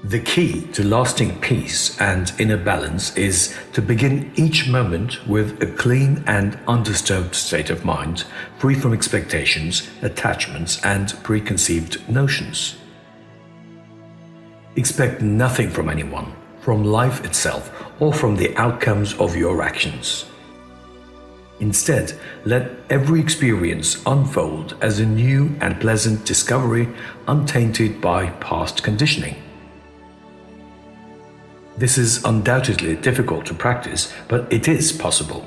The key to lasting peace and inner balance is to begin each moment with a clean and undisturbed state of mind, free from expectations, attachments, and preconceived notions. Expect nothing from anyone, from life itself, or from the outcomes of your actions. Instead, let every experience unfold as a new and pleasant discovery, untainted by past conditioning. This is undoubtedly difficult to practice, but it is possible.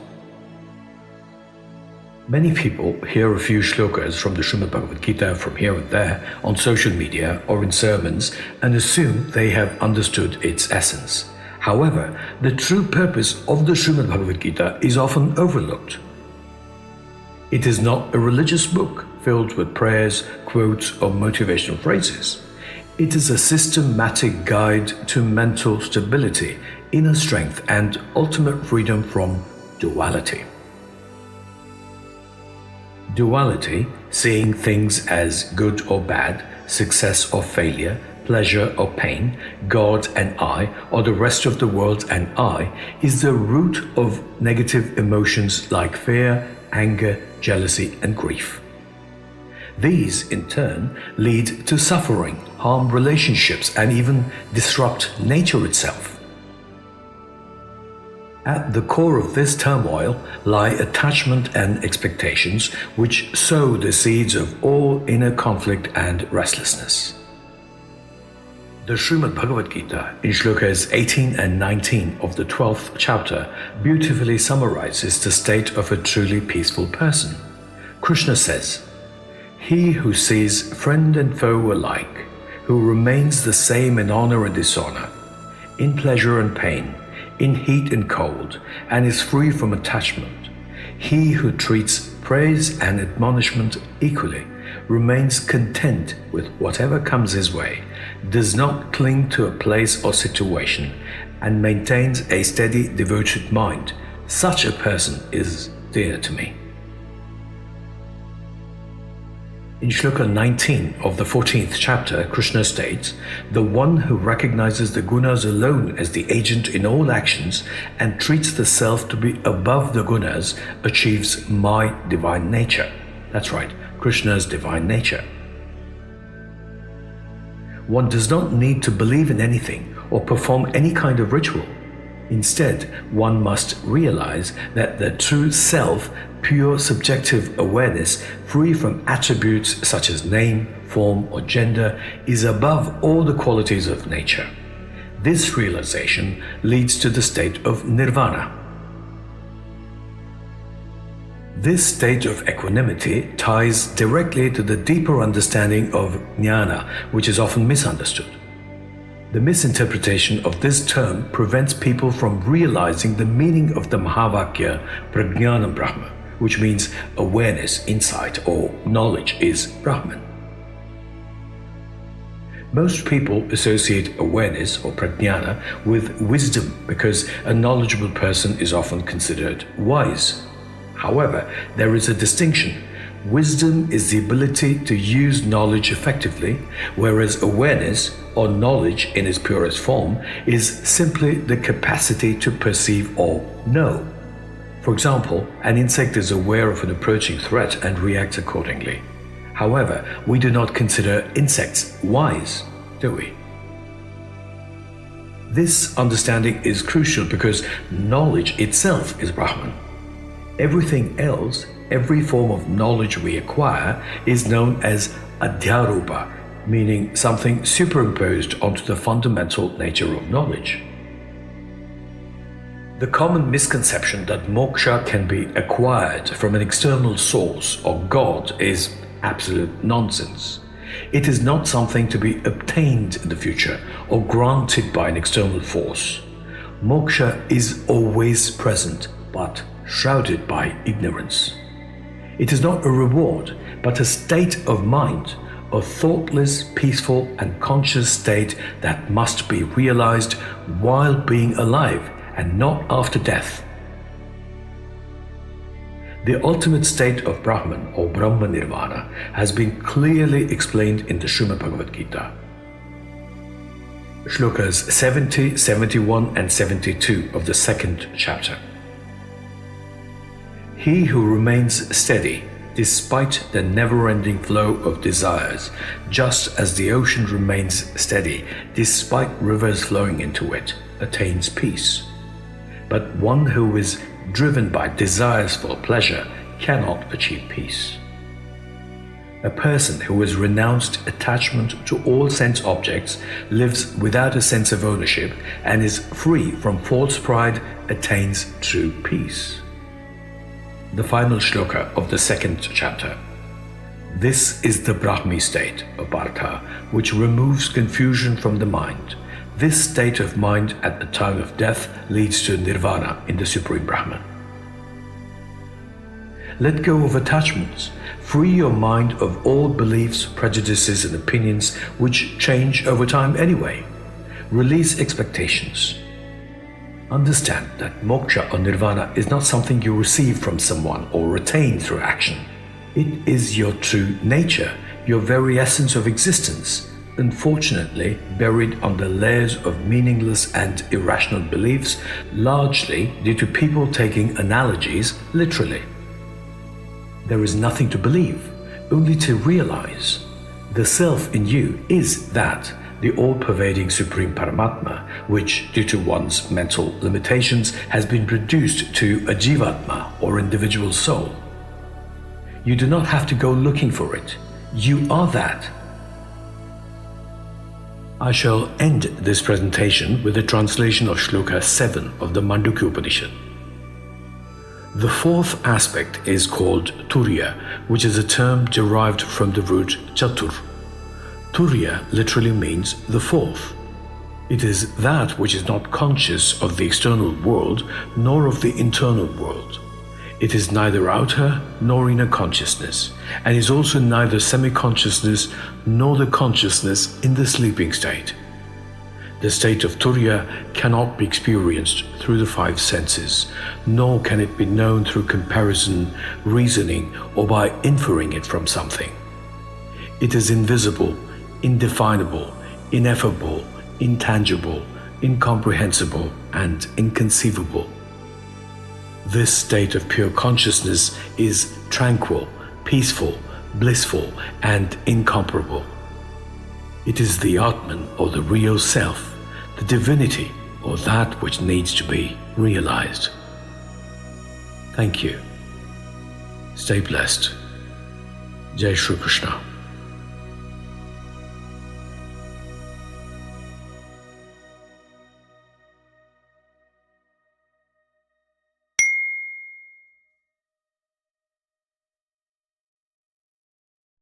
Many people hear a few shlokas from the Srimad Bhagavad Gita from here and there on social media or in sermons and assume they have understood its essence. However, the true purpose of the Srimad Bhagavad Gita is often overlooked. It is not a religious book filled with prayers, quotes, or motivational phrases. It is a systematic guide to mental stability, inner strength, and ultimate freedom from duality. Duality, seeing things as good or bad, success or failure, pleasure or pain, God and I, or the rest of the world and I, is the root of negative emotions like fear, anger, jealousy, and grief. These, in turn, lead to suffering, harm relationships, and even disrupt nature itself. At the core of this turmoil lie attachment and expectations, which sow the seeds of all inner conflict and restlessness. The Srimad Bhagavad Gita, in Shlokas 18 and 19 of the 12th chapter, beautifully summarizes the state of a truly peaceful person. Krishna says, "He who sees friend and foe alike, who remains the same in honor and dishonor, in pleasure and pain, in heat and cold, and is free from attachment, he who treats praise and admonishment equally, remains content with whatever comes his way, does not cling to a place or situation, and maintains a steady, devoted mind, such a person is dear to me." In Shloka 19 of the 14th chapter, Krishna states, "The one who recognizes the gunas alone as the agent in all actions and treats the self to be above the gunas achieves my divine nature." That's right, Krishna's divine nature. One does not need to believe in anything or perform any kind of ritual. Instead, one must realize that the true self, pure subjective awareness, free from attributes such as name, form, or gender, is above all the qualities of nature. This realization leads to the state of nirvana. This state of equanimity ties directly to the deeper understanding of Jnana, which is often misunderstood. The misinterpretation of this term prevents people from realizing the meaning of the Mahavakya Prajnanam Brahma, which means awareness, insight, or knowledge is Brahman. Most people associate awareness or prajnana with wisdom because a knowledgeable person is often considered wise. However, there is a distinction. Wisdom is the ability to use knowledge effectively, whereas awareness, or knowledge in its purest form, is simply the capacity to perceive or know. For example, an insect is aware of an approaching threat and reacts accordingly. However, we do not consider insects wise, do we? This understanding is crucial because knowledge itself is Brahman. Everything else, every form of knowledge we acquire, is known as adhyarupa, meaning something superimposed onto the fundamental nature of knowledge. The common misconception that moksha can be acquired from an external source or God is absolute nonsense. It is not something to be obtained in the future or granted by an external force. Moksha is always present, but shrouded by ignorance. It is not a reward, but a state of mind, a thoughtless, peaceful, and conscious state that must be realized while being alive and not after death. The ultimate state of Brahman or Brahma Nirvana has been clearly explained in the Srimad Bhagavad Gita. Shlokas 70, 71 and 72 of the second chapter. He who remains steady despite the never-ending flow of desires, just as the ocean remains steady despite rivers flowing into it, attains peace. But one who is driven by desires for pleasure cannot achieve peace. A person who has renounced attachment to all sense objects, lives without a sense of ownership, and is free from false pride attains true peace. The final shloka of the second chapter. This is the Brahmi state of Partha, which removes confusion from the mind. This state of mind at the time of death leads to nirvana in the Supreme Brahman. Let go of attachments. Free your mind of all beliefs, prejudices, and opinions which change over time anyway. Release expectations. Understand that moksha or nirvana is not something you receive from someone or attain through action. It is your true nature, your very essence of existence, unfortunately buried under layers of meaningless and irrational beliefs, largely due to people taking analogies literally. There is nothing to believe, only to realize. The self in you is that, the all-pervading Supreme Paramatma, which, due to one's mental limitations, has been reduced to a jivatma or individual soul. You do not have to go looking for it. You are that. I shall end this presentation with a translation of Shloka 7 of the Mandukya Upanishad. The fourth aspect is called Turiya, which is a term derived from the root chatur. Turiya literally means the fourth. It is that which is not conscious of the external world nor of the internal world. It is neither outer nor inner consciousness, and is also neither semi-consciousness nor the consciousness in the sleeping state. The state of Turiya cannot be experienced through the five senses, nor can it be known through comparison, reasoning, or by inferring it from something. It is invisible, indefinable, ineffable, intangible, incomprehensible, and inconceivable. This state of pure consciousness is tranquil, peaceful, blissful, and incomparable. It is the Atman, or the real self, the divinity, or that which needs to be realized. Thank you. Stay blessed. Jai Shri Krishna.